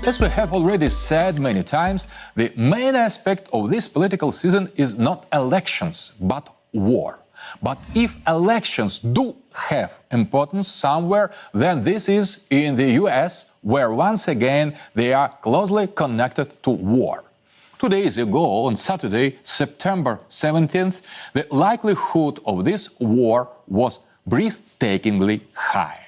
As we have already said many times, the main aspect of this political season is not elections, but war. But if elections do have importance somewhere, then this is in the US, where once again they are closely connected to war. 2 days ago, on Saturday, September 17th, the likelihood of this war was breathtakingly high.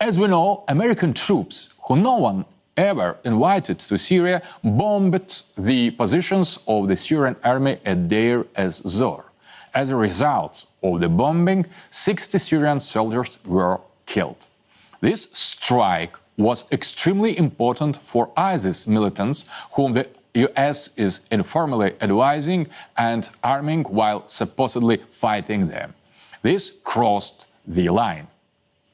As we know, American troops, who no one ever invited to Syria, bombed the positions of the Syrian army at Deir ez-Zor. As a result of the bombing, 60 Syrian soldiers were killed. This strike was extremely important for ISIS militants, whom the US is informally advising and arming while supposedly fighting them. This crossed the line.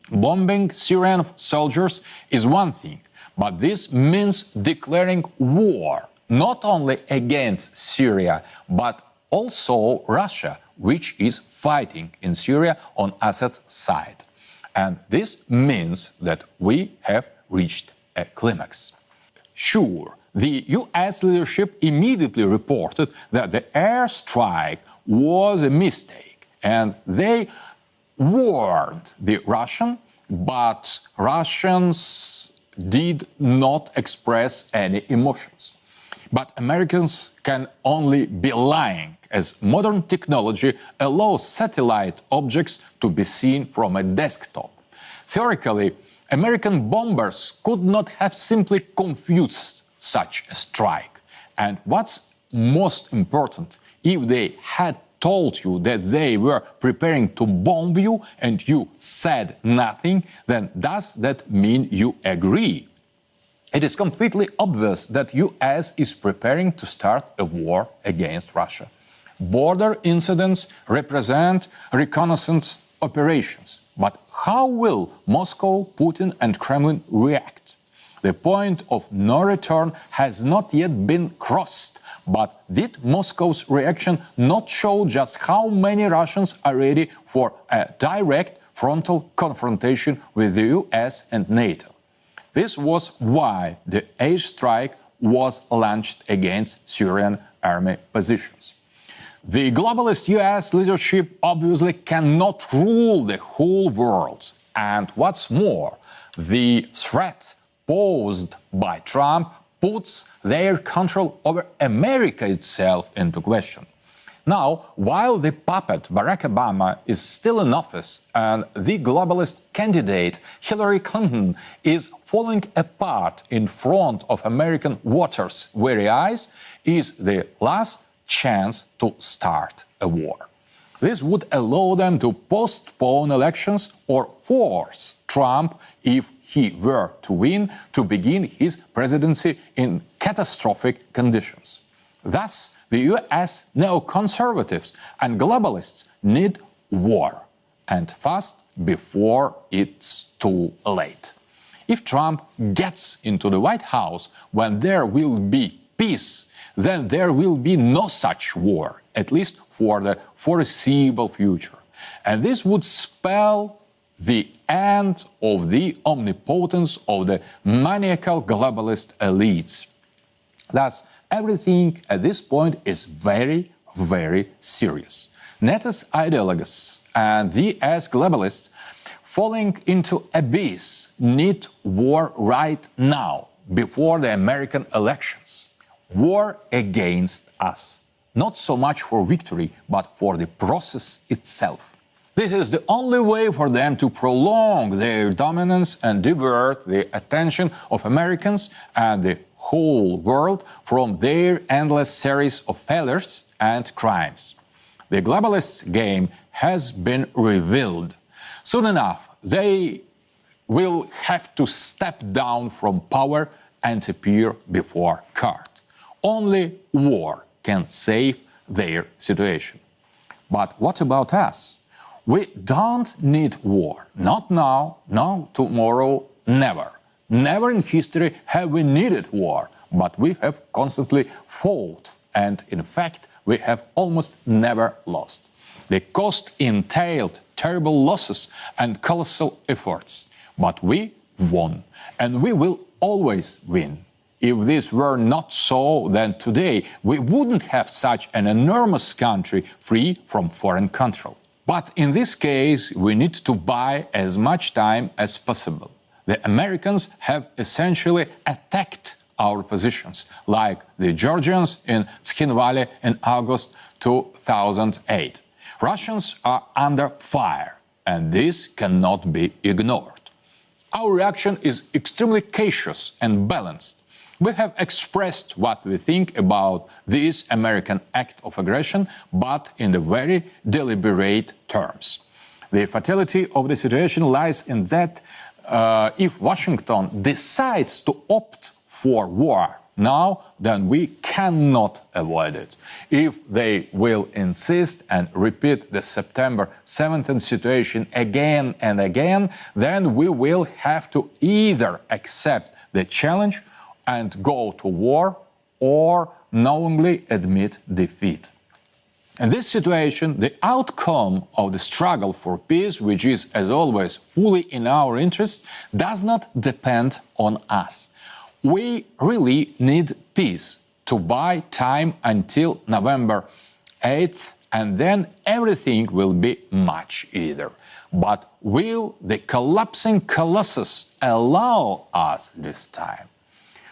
Bombing Syrian soldiers is one thing, but this means declaring war not only against Syria, but also Russia, which is fighting in Syria on Assad's side. And this means that we have reached a climax. Sure, the US leadership immediately reported that the airstrike was a mistake, and they warned the Russian, but Russians did not express any emotions. But Americans can only be lying, as modern technology allows satellite objects to be seen from a desktop. Theoretically, American bombers could not have simply confused such a strike. And what's most important, if they had told you that they were preparing to bomb you and you said nothing, then does that mean you agree? It is completely obvious that US is preparing to start a war against Russia. Border incidents represent reconnaissance operations. But how will Moscow, Putin and Kremlin react? The point of no return has not yet been crossed. But did Moscow's reaction not show just how many Russians are ready for a direct frontal confrontation with the US and NATO? This was why the airstrike was launched against Syrian army positions. The globalist US leadership obviously cannot rule the whole world. And what's more, the threat posed by Trump puts their control over America itself into question. Now, while the puppet Barack Obama is still in office and the globalist candidate Hillary Clinton is falling apart in front of American voters' very eyes, is the last chance to start a war. This would allow them to postpone elections or force Trump, if he were to win, to begin his presidency in catastrophic conditions. Thus, the US neoconservatives and globalists need war, and fast, before it's too late. If Trump gets into the White House when there will be peace, then there will be no such war, at least for the foreseeable future. And this would spell the end of the omnipotence of the maniacal globalist elites. Thus, everything at this point is very, very serious. NATO's ideologues and the as globalists falling into abyss need war right now, before the American elections. War against us. Not so much for victory, but for the process itself. This is the only way for them to prolong their dominance and divert the attention of Americans and the whole world from their endless series of failures and crimes. The globalists' game has been revealed. Soon enough, they will have to step down from power and appear before court. Only war can save their situation. But what about us? We don't need war. Not now, not tomorrow, never. Never in history have we needed war, but we have constantly fought, and in fact, we have almost never lost. The cost entailed terrible losses and colossal efforts, but we won, and we will always win. If this were not so, then today we wouldn't have such an enormous country free from foreign control. But in this case, we need to buy as much time as possible. The Americans have essentially attacked our positions, like the Georgians in Tskhinvali in August 2008. Russians are under fire, and this cannot be ignored. Our reaction is extremely cautious and balanced. We have expressed what we think about this American act of aggression, but in the very deliberate terms. The fatality of the situation lies in that if Washington decides to opt for war now, then we cannot avoid it. If they will insist and repeat the September 17th situation again and again, then we will have to either accept the challenge and go to war or knowingly admit defeat. In this situation, the outcome of the struggle for peace, which is, as always, fully in our interests, does not depend on us. We really need peace to buy time until November 8th, and then everything will be much easier. But will the collapsing colossus allow us this time?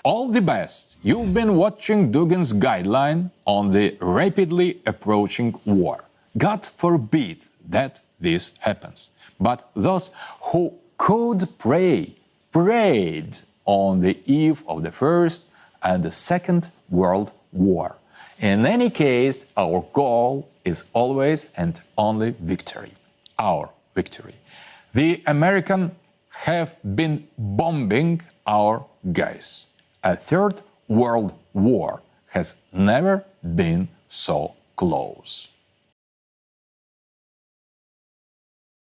All the best. You've been watching Dugin's guideline on the rapidly approaching war. God forbid that this happens. But those who could pray, prayed on the eve of the First and the Second World War. In any case, our goal is always and only victory. Our victory. The Americans have been bombing our guys. A third world war has never been so close.